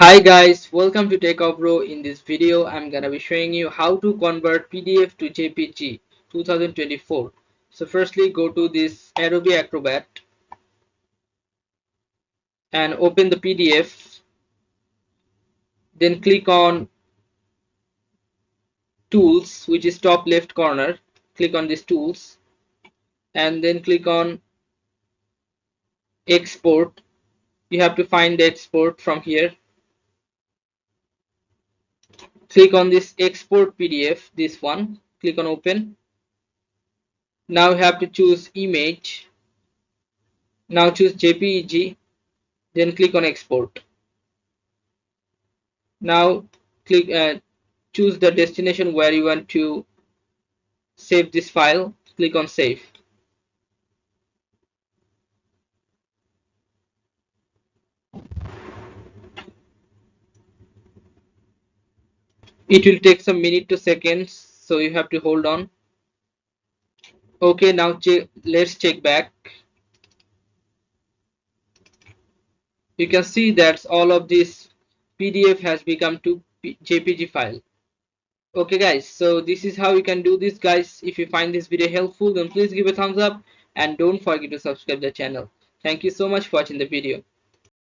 Hi guys, welcome to Techavro. In this video, I'm gonna be showing you how to convert PDF to JPG 2024. So firstly, go to this Adobe Acrobat and open the PDF. Then click on Tools, which is top left corner. Click on this Tools and then click on Export. You have to find the export from here. Click on this Export PDF, this one. Click on Open. Now you have to choose Image. Now choose JPEG. Then click on Export. Now choose the destination where you want to save this file. Click on Save. It will take some minute to seconds, so you have to hold on. Okay, now let's check back. You can see that all of this PDF has become to JPG file. Okay guys, so this is how you can do this guys. If you find this video helpful, then please give a thumbs up and don't forget to subscribe the channel. Thank you so much for watching the video.